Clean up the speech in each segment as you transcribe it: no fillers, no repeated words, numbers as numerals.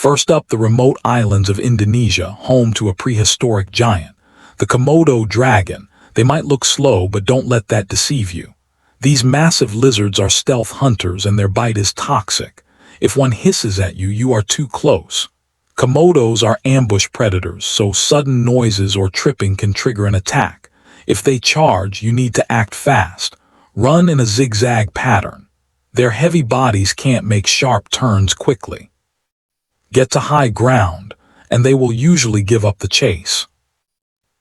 First up, the remote islands of Indonesia, home to a prehistoric giant. The Komodo dragon. They might look slow, but don't let that deceive you. These massive lizards are stealth hunters and their bite is toxic. If one hisses at you, you are too close. Komodos are ambush predators, so sudden noises or tripping can trigger an attack. If they charge, you need to act fast. Run in a zigzag pattern. Their heavy bodies can't make sharp turns quickly. Get to high ground, and they will usually give up the chase.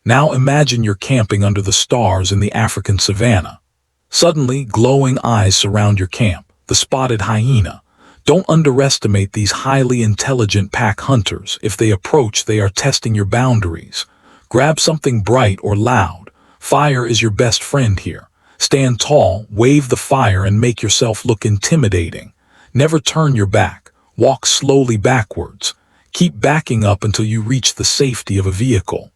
Now imagine you're camping under the stars in the African savanna. Suddenly, glowing eyes surround your camp, the spotted hyena. Don't underestimate these highly intelligent pack hunters. If they approach, they are testing your boundaries. Grab something bright or loud. Fire is your best friend here. Stand tall, wave the fire, and make yourself look intimidating. Never turn your back. Walk slowly backwards. Keep backing up until you reach the safety of a vehicle.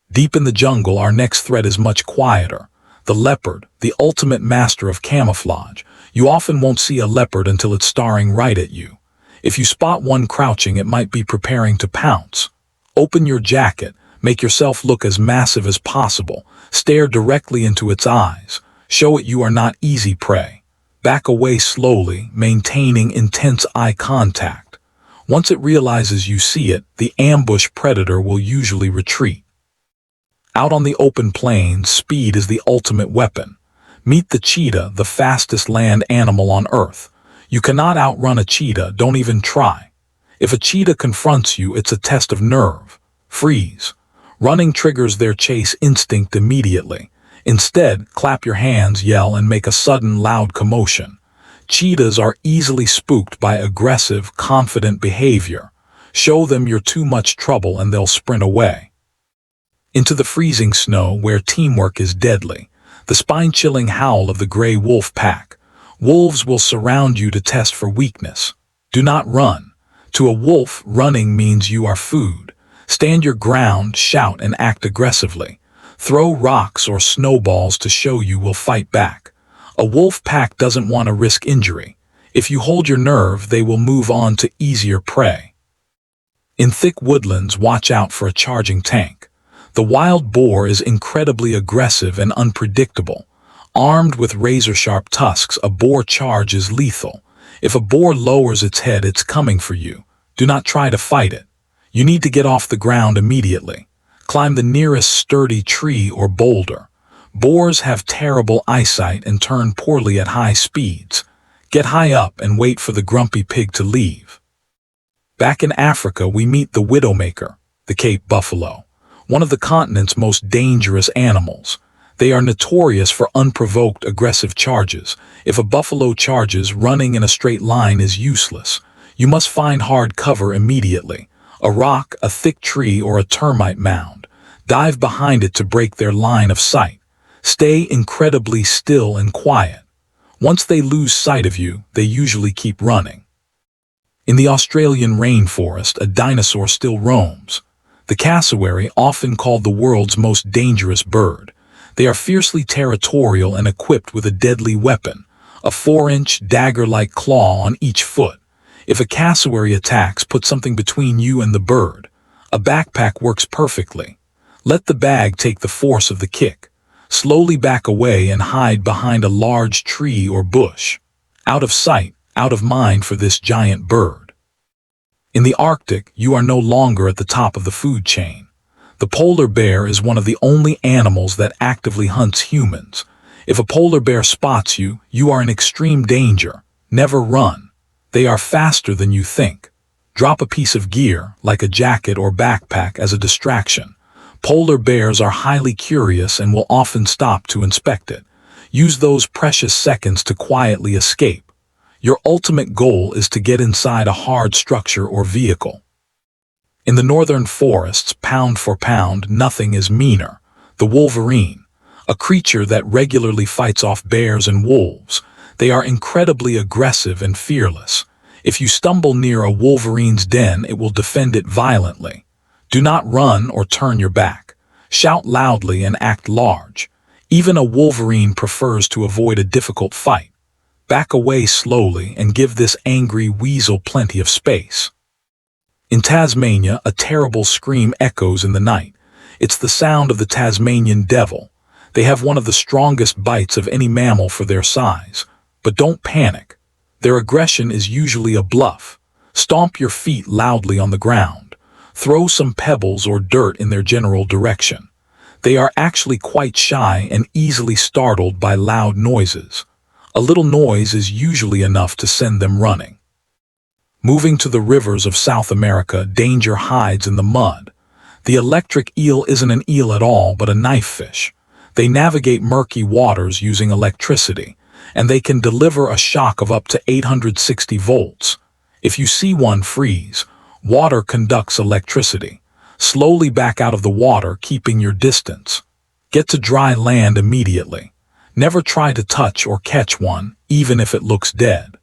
Deep in the jungle, our next threat is much quieter. The leopard, the ultimate master of camouflage. You often won't see a leopard until it's staring right at you. If you spot one crouching, it might be preparing to pounce. Open your jacket, make yourself look as massive as possible, stare directly into its eyes, show it you are not easy prey. Back away slowly, maintaining intense eye contact. Once it realizes you see it, the ambush predator will usually retreat. Out on the open plains, speed is the ultimate weapon. Meet the cheetah, the fastest land animal on Earth. You cannot outrun a cheetah, don't even try. If a cheetah confronts you, it's a test of nerve. Freeze. Running triggers their chase instinct immediately. Instead, clap your hands, yell, and make a sudden loud commotion. Cheetahs are easily spooked by aggressive, confident behavior. Show them you're too much trouble and they'll sprint away. Into the freezing snow, where teamwork is deadly. The spine-chilling howl of the gray wolf pack. Wolves will surround you to test for weakness. Do not run. To a wolf, running means you are food. Stand your ground, shout, and act aggressively. Throw rocks or snowballs to show you will fight back. A wolf pack doesn't want to risk injury. If you hold your nerve, they will move on to easier prey. In thick woodlands, watch out for a charging tank. The wild boar is incredibly aggressive and unpredictable. Armed with razor-sharp tusks, a boar charge is lethal. If a boar lowers its head, it's coming for you. Do not try to fight it. You need to get off the ground immediately. Climb the nearest sturdy tree or boulder. Boars have terrible eyesight and turn poorly at high speeds. Get high up and wait for the grumpy pig to leave. Back in Africa, we meet the widowmaker, the Cape buffalo. One of the continent's most dangerous animals. They are notorious for unprovoked aggressive charges. If a buffalo charges, running in a straight line is useless. You must find hard cover immediately. A rock, a thick tree, or a termite mound. Dive behind it to break their line of sight. Stay incredibly still and quiet. Once they lose sight of you, they usually keep running. In the Australian rainforest, a dinosaur still roams. The cassowary, often called the world's most dangerous bird. They are fiercely territorial and equipped with a deadly weapon, a 4-inch dagger-like claw on each foot. If a cassowary attacks, put something between you and the bird. A backpack works perfectly. Let the bag take the force of the kick. Slowly back away and hide behind a large tree or bush. Out of sight, out of mind for this giant bird. In the Arctic, you are no longer at the top of the food chain. The polar bear is one of the only animals that actively hunts humans. If a polar bear spots you, you are in extreme danger. Never run. They are faster than you think. Drop a piece of gear, like a jacket or backpack, as a distraction. Polar bears are highly curious and will often stop to inspect it. Use those precious seconds to quietly escape. Your ultimate goal is to get inside a hard structure or vehicle. In the northern forests, pound for pound, nothing is meaner. The Wolverine, a creature that regularly fights off bears and wolves. They are incredibly aggressive and fearless. If you stumble near a wolverine's den, it will defend it violently. Do not run or turn your back. Shout loudly and act large. Even a wolverine prefers to avoid a difficult fight. Back away slowly and give this angry weasel plenty of space. In Tasmania, a terrible scream echoes in the night. It's the sound of the Tasmanian devil. They have one of the strongest bites of any mammal for their size. But don't panic. Their aggression is usually a bluff. Stomp your feet loudly on the ground. Throw some pebbles or dirt in their general direction. They are actually quite shy and easily startled by loud noises. A little noise is usually enough to send them running. Moving to the rivers of South America, danger hides in the mud. The electric eel isn't an eel at all, but a knife fish. They navigate murky waters using electricity, and they can deliver a shock of up to 860 volts. If you see one freeze, water conducts electricity. Slowly back out of the water, keeping your distance. Get to dry land immediately. Never try to touch or catch one, even if it looks dead.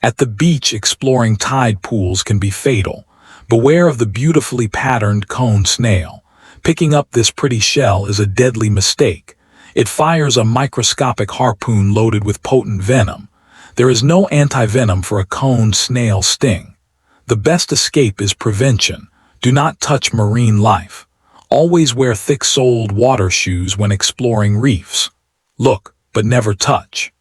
At the beach, exploring tide pools can be fatal. Beware of the beautifully patterned cone snail. Picking up this pretty shell is a deadly mistake. It fires a microscopic harpoon loaded with potent venom. There is no anti-venom for a cone snail sting. The best escape is prevention. Do not touch marine life. Always wear thick-soled water shoes when exploring reefs. Look, but never touch.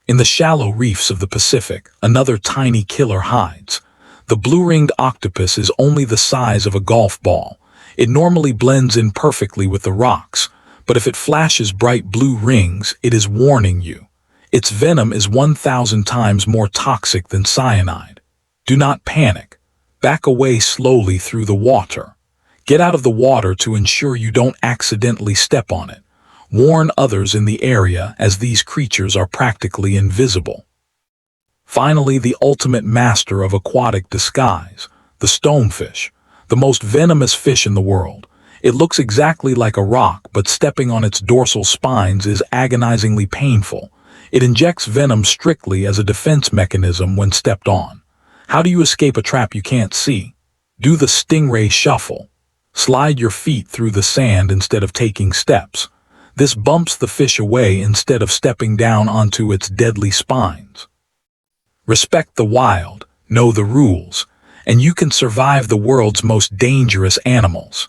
In the shallow reefs of the Pacific, another tiny killer hides. The blue-ringed octopus is only the size of a golf ball. It normally blends in perfectly with the rocks, but if it flashes bright blue rings, it is warning you. Its venom is 1,000 times more toxic than cyanide. Do not panic. Back away slowly through the water. Get out of the water to ensure you don't accidentally step on it. Warn others in the area, as these creatures are practically invisible. Finally, the ultimate master of aquatic disguise, the stonefish, the most venomous fish in the world. It looks exactly like a rock, but stepping on its dorsal spines is agonizingly painful. It injects venom strictly as a defense mechanism when stepped on. How do you escape a trap you can't see? Do the stingray shuffle. Slide your feet through the sand instead of taking steps. This bumps the fish away instead of stepping down onto its deadly spines. Respect the wild, know the rules, and you can survive the world's most dangerous animals.